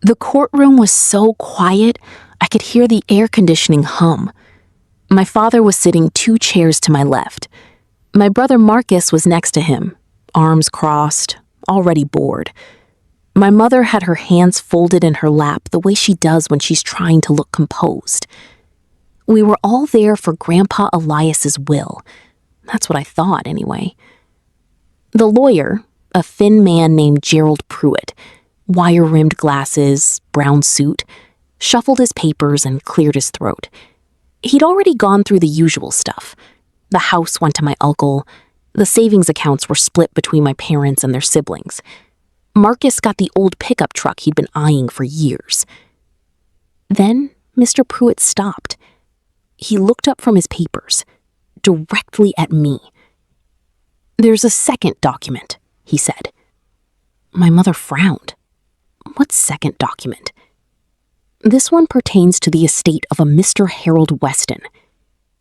The courtroom was so quiet, I could hear the air conditioning hum. My father was sitting 2 chairs to my left. My brother Marcus was next to him, arms crossed, already bored. My mother had her hands folded in her lap the way she does when she's trying to look composed. We were all there for Grandpa Elias's will. That's what I thought, anyway. The lawyer, a thin man named Gerald Pruitt, wire-rimmed glasses, brown suit, shuffled his papers and cleared his throat. He'd already gone through the usual stuff. The house went to my uncle. The savings accounts were split between my parents and their siblings. Marcus got the old pickup truck he'd been eyeing for years. Then Mr. Pruitt stopped. He looked up from his papers, directly at me. "There's a second document," he said. My mother frowned. "What second document?" "This one pertains to the estate of a Mr. Harold Weston."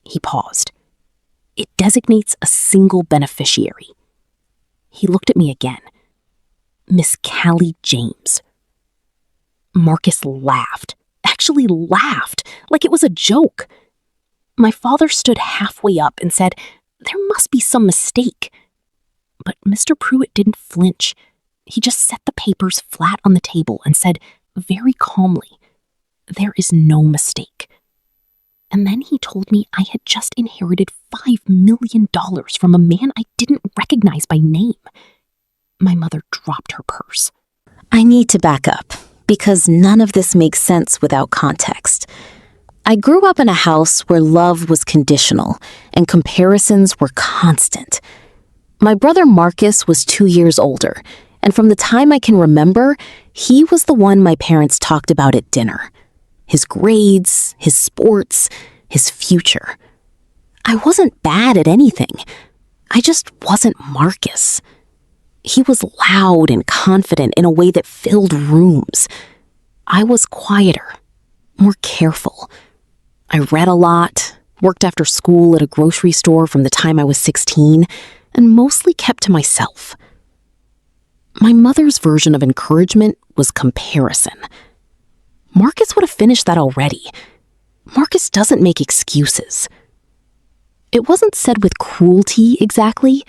He paused. "It designates a single beneficiary." He looked at me again. "Miss Callie James." Marcus laughed, actually laughed, like it was a joke. My father stood halfway up and said, "There must be some mistake." But Mr. Pruitt didn't flinch. He just set the papers flat on the table and said very calmly, "There is no mistake." And then he told me I had just inherited $5 million from a man I didn't recognize by name. My mother dropped her purse. I need to back up, because none of this makes sense without context. I grew up in a house where love was conditional and comparisons were constant. My brother Marcus was 2 years older, and from the time I can remember, he was the one my parents talked about at dinner. His grades, his sports, his future. I wasn't bad at anything. I just wasn't Marcus. He was loud and confident in a way that filled rooms. I was quieter, more careful. I read a lot, worked after school at a grocery store from the time I was 16, and mostly kept to myself. My mother's version of encouragement was comparison. Marcus would have finished that already. Marcus doesn't make excuses. It wasn't said with cruelty exactly,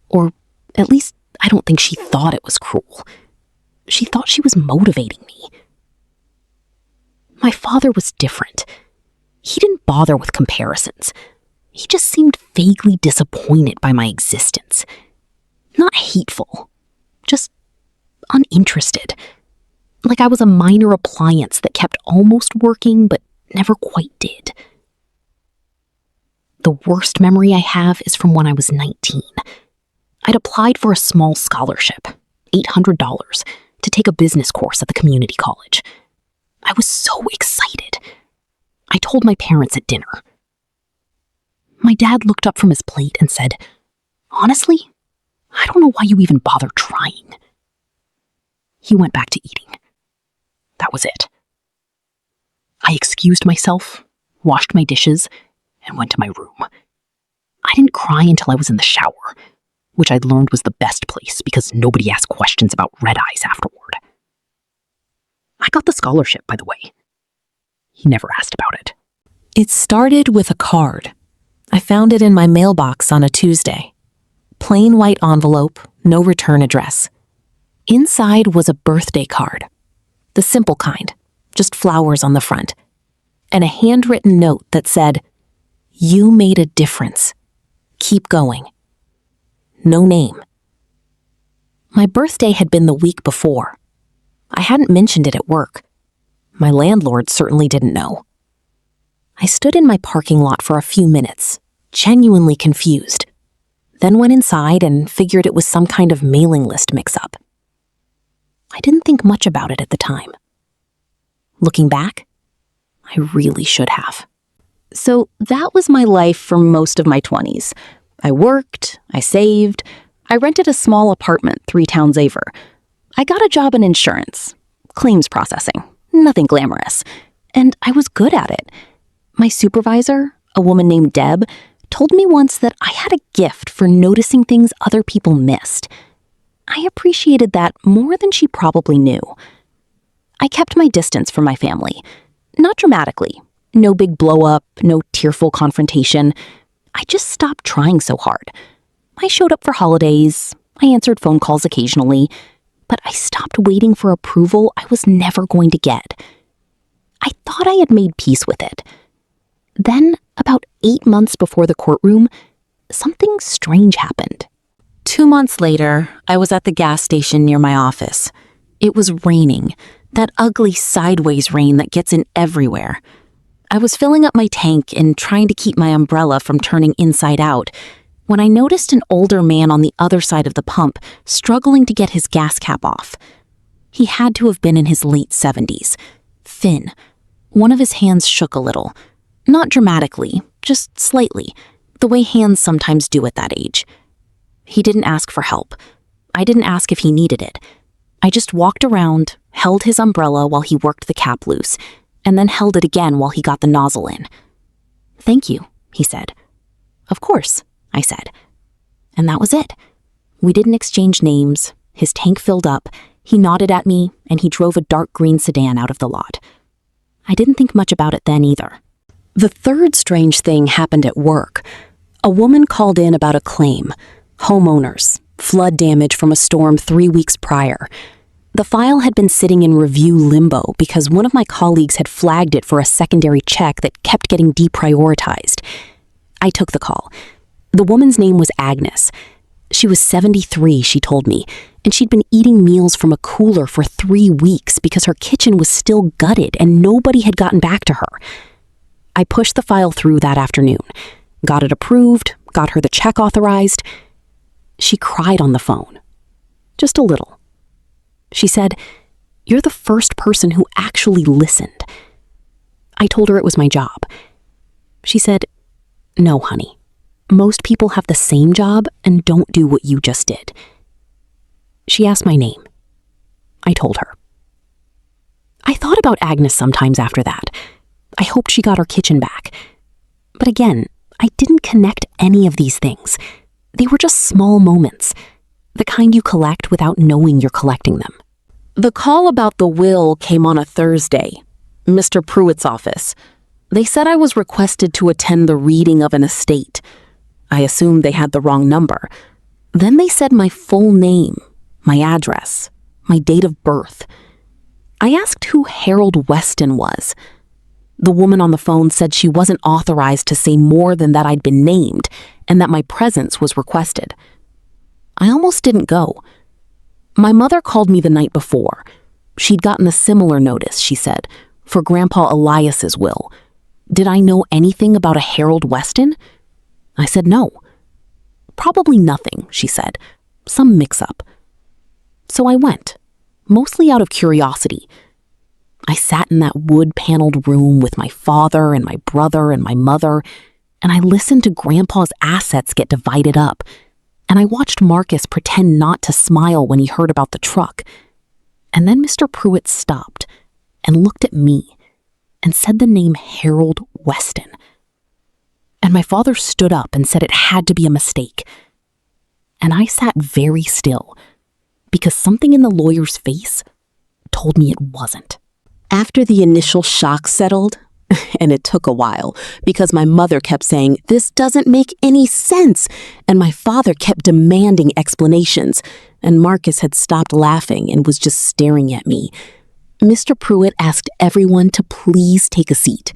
or at least I don't think she thought it was cruel. She thought she was motivating me. My father was different. He didn't bother with comparisons. He just seemed vaguely disappointed by my existence. Not hateful, just uninterested. Like I was a minor appliance that kept almost working but never quite did. The worst memory I have is from when I was 19. I'd applied for a small scholarship, $800, to take a business course at the community college. I was so excited. I told my parents at dinner. My dad looked up from his plate and said, "Honestly, I don't know why you even bother trying." He went back to eating. That was it. I excused myself, washed my dishes, and went to my room. I didn't cry until I was in the shower, which I'd learned was the best place because nobody asked questions about red eyes afterward. I got the scholarship, by the way. He never asked about it. It started with a card. I found it in my mailbox on a Tuesday. Plain white envelope, no return address. Inside was a birthday card. The simple kind, just flowers on the front. And a handwritten note that said, "You made a difference. Keep going." No name. My birthday had been the week before. I hadn't mentioned it at work. My landlord certainly didn't know. I stood in my parking lot for a few minutes, genuinely confused, then went inside and figured it was some kind of mailing list mix-up. I didn't think much about it at the time. Looking back, I really should have. So that was my life for most of my 20s. I worked, I saved, I rented a small apartment 3 towns over. I got a job in insurance, claims processing, nothing glamorous, and I was good at it. My supervisor, a woman named Deb, told me once that I had a gift for noticing things other people missed. I appreciated that more than she probably knew. I kept my distance from my family. Not dramatically. No big blow-up, no tearful confrontation. I just stopped trying so hard. I showed up for holidays. I answered phone calls occasionally. But I stopped waiting for approval I was never going to get. I thought I had made peace with it. Then, about 8 months before the courtroom, something strange happened. 2 months later, I was at the gas station near my office. It was raining, that ugly sideways rain that gets in everywhere. I was filling up my tank and trying to keep my umbrella from turning inside out when I noticed an older man on the other side of the pump struggling to get his gas cap off. He had to have been in his late 70s, thin. One of his hands shook a little. Not dramatically, just slightly, the way hands sometimes do at that age. He didn't ask for help. I didn't ask if he needed it. I just walked around, held his umbrella while he worked the cap loose, and then held it again while he got the nozzle in. "Thank you," he said. "Of course," I said. And that was it. We didn't exchange names. His tank filled up. He nodded at me, and he drove a dark green sedan out of the lot. I didn't think much about it then either. The third strange thing happened at work. A woman called in about a claim. Homeowners, flood damage from a storm 3 weeks prior. The file had been sitting in review limbo because one of my colleagues had flagged it for a secondary check that kept getting deprioritized. I took the call. The woman's name was Agnes. She was 73, she told me, and she'd been eating meals from a cooler for 3 weeks because her kitchen was still gutted and nobody had gotten back to her. I pushed the file through that afternoon, got it approved, got her the check authorized. She cried on the phone. Just a little. She said, "You're the first person who actually listened." I told her it was my job. She said, "No, honey. Most people have the same job and don't do what you just did." She asked my name. I told her. I thought about Agnes sometimes after that. I hoped she got her kitchen back. But again, I didn't connect any of these things. They were just small moments, the kind you collect without knowing you're collecting them. The call about the will came on a Thursday, Mr. Pruitt's office. They said I was requested to attend the reading of an estate. I assumed they had the wrong number. Then they said my full name, my address, my date of birth. I asked who Harold Weston was. The woman on the phone said she wasn't authorized to say more than that I'd been named and that my presence was requested. I almost didn't go. My mother called me the night before. She'd gotten a similar notice, she said, for Grandpa Elias's will. Did I know anything about a Harold Weston? I said no. Probably nothing, she said. Some mix-up. So I went, mostly out of curiosity. I sat in that wood-paneled room with my father and my brother and my mother, and I listened to Grandpa's assets get divided up, and I watched Marcus pretend not to smile when he heard about the truck. And then Mr. Pruitt stopped and looked at me and said the name Harold Weston. And my father stood up and said it had to be a mistake. And I sat very still because something in the lawyer's face told me it wasn't. After the initial shock settled, and it took a while because my mother kept saying, "This doesn't make any sense," and my father kept demanding explanations, and Marcus had stopped laughing and was just staring at me, Mr. Pruitt asked everyone to please take a seat.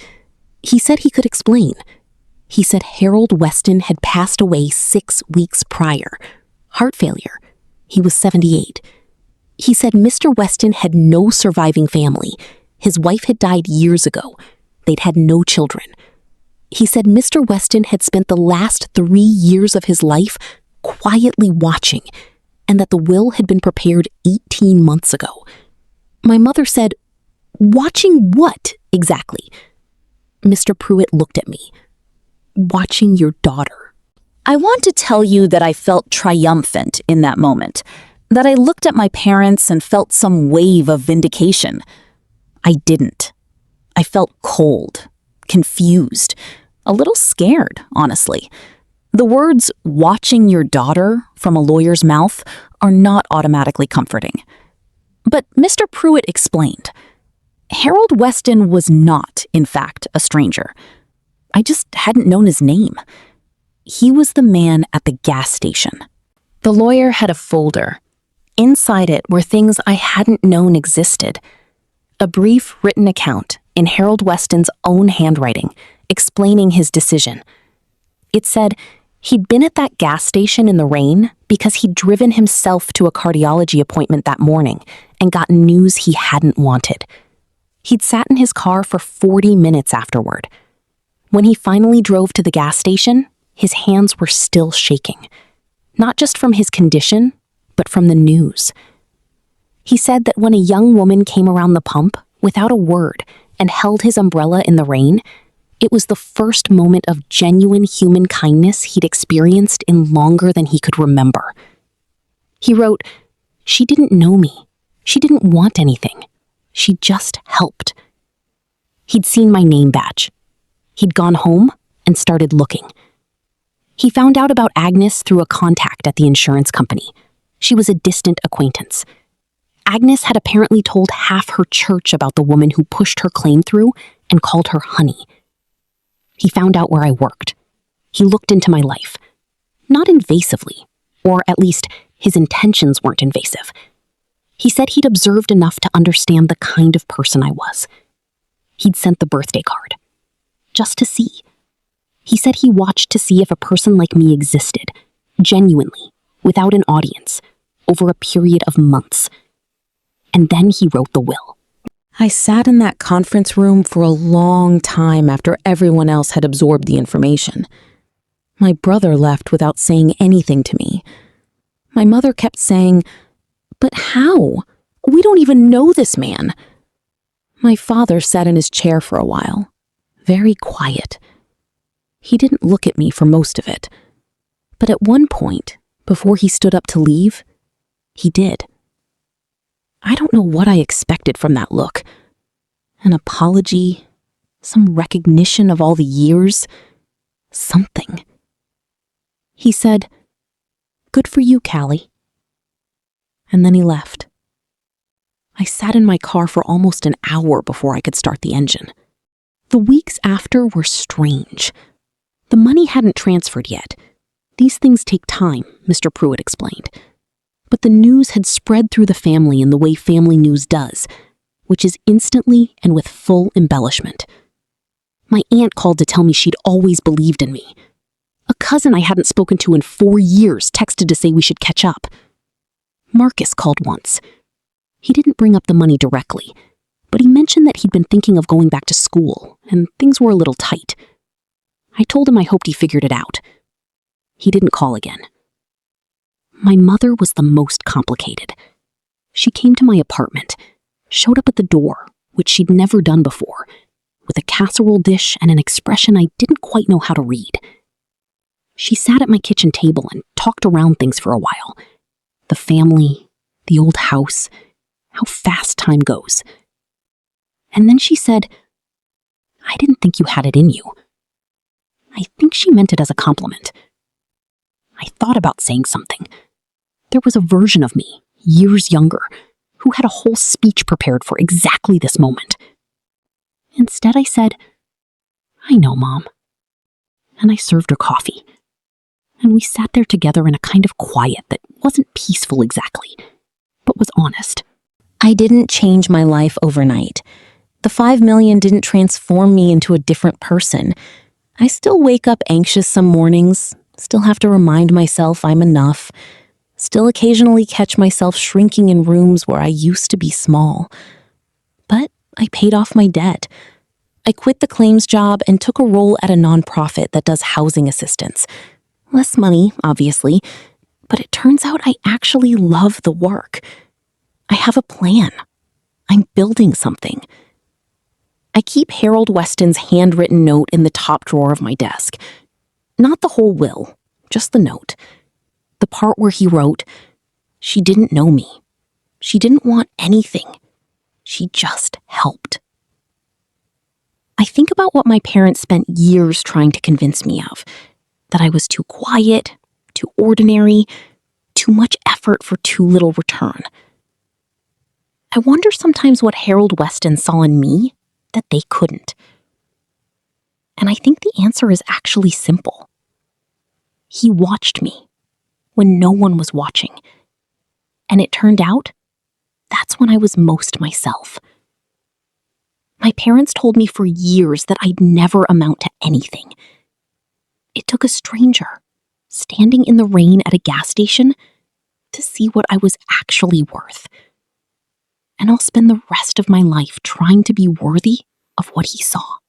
He said he could explain. He said Harold Weston had passed away 6 weeks prior. Heart failure. He was 78. He said Mr. Weston had no surviving family. His wife had died years ago. They'd had no children. He said Mr. Weston had spent the last 3 years of his life quietly watching, and that the will had been prepared 18 months ago. My mother said, "Watching what exactly?" Mr. Pruitt looked at me. "Watching your daughter." I want to tell you that I felt triumphant in that moment, that I looked at my parents and felt some wave of vindication. I didn't. I felt cold, confused, a little scared, honestly. The words "watching your daughter" from a lawyer's mouth are not automatically comforting. But Mr. Pruitt explained. Harold Weston was not, in fact, a stranger. I just hadn't known his name. He was the man at the gas station. The lawyer had a folder. Inside it were things I hadn't known existed. A brief written account in Harold Weston's own handwriting explaining his decision. It said he'd been at that gas station in the rain because he'd driven himself to a cardiology appointment that morning and gotten news he hadn't wanted. He'd sat in his car for 40 minutes afterward. When he finally drove to the gas station, his hands were still shaking. Not just from his condition, but from the news. He said that when a young woman came around the pump without a word and held his umbrella in the rain, it was the first moment of genuine human kindness he'd experienced in longer than he could remember. He wrote, "She didn't know me. She didn't want anything. She just helped." He'd seen my name badge. He'd gone home and started looking. He found out about Agnes through a contact at the insurance company. She was a distant acquaintance. Agnes had apparently told half her church about the woman who pushed her claim through and called her honey. He found out where I worked. He looked into my life. Not invasively, or at least his intentions weren't invasive. He said he'd observed enough to understand the kind of person I was. He'd sent the birthday card. Just to see. He said he watched to see if a person like me existed, genuinely, without an audience, over a period of months. And then he wrote the will. I sat in that conference room for a long time after everyone else had absorbed the information. My brother left without saying anything to me. My mother kept saying, "But how? We don't even know this man." My father sat in his chair for a while, very quiet. He didn't look at me for most of it. But at one point, before he stood up to leave, he did. I don't know what I expected from that look. An apology, some recognition of all the years, something. He said, "Good for you, Callie." And then he left. I sat in my car for almost an hour before I could start the engine. The weeks after were strange. The money hadn't transferred yet. These things take time, Mr. Pruitt explained. But the news had spread through the family in the way family news does, which is instantly and with full embellishment. My aunt called to tell me she'd always believed in me. A cousin I hadn't spoken to in 4 years texted to say we should catch up. Marcus called once. He didn't bring up the money directly, but he mentioned that he'd been thinking of going back to school, and things were a little tight. I told him I hoped he figured it out. He didn't call again. My mother was the most complicated. She came to my apartment, showed up at the door, which she'd never done before, with a casserole dish and an expression I didn't quite know how to read. She sat at my kitchen table and talked around things for a while. The family, the old house, how fast time goes. And then she said, "I didn't think you had it in you." I think she meant it as a compliment. I thought about saying something. There was a version of me, years younger, who had a whole speech prepared for exactly this moment. Instead, I said, "I know, Mom." And I served her coffee. And we sat there together in a kind of quiet that wasn't peaceful exactly, but was honest. I didn't change my life overnight. The $5 million didn't transform me into a different person. I still wake up anxious some mornings, still have to remind myself I'm enough, still occasionally catch myself shrinking in rooms where I used to be small. But I paid off my debt. I quit the claims job and took a role at a nonprofit that does housing assistance. Less money, obviously, but it turns out I actually love the work. I have a plan. I'm building something. I keep Harold Weston's handwritten note in the top drawer of my desk. Not the whole will, just the note. The part where he wrote, "She didn't know me. She didn't want anything. She just helped." I think about what my parents spent years trying to convince me of, that I was too quiet, too ordinary, too much effort for too little return. I wonder sometimes what Harold Weston saw in me that they couldn't. And I think the answer is actually simple. He watched me when no one was watching. And it turned out, that's when I was most myself. My parents told me for years that I'd never amount to anything. It took a stranger, standing in the rain at a gas station, to see what I was actually worth. And I'll spend the rest of my life trying to be worthy of what he saw.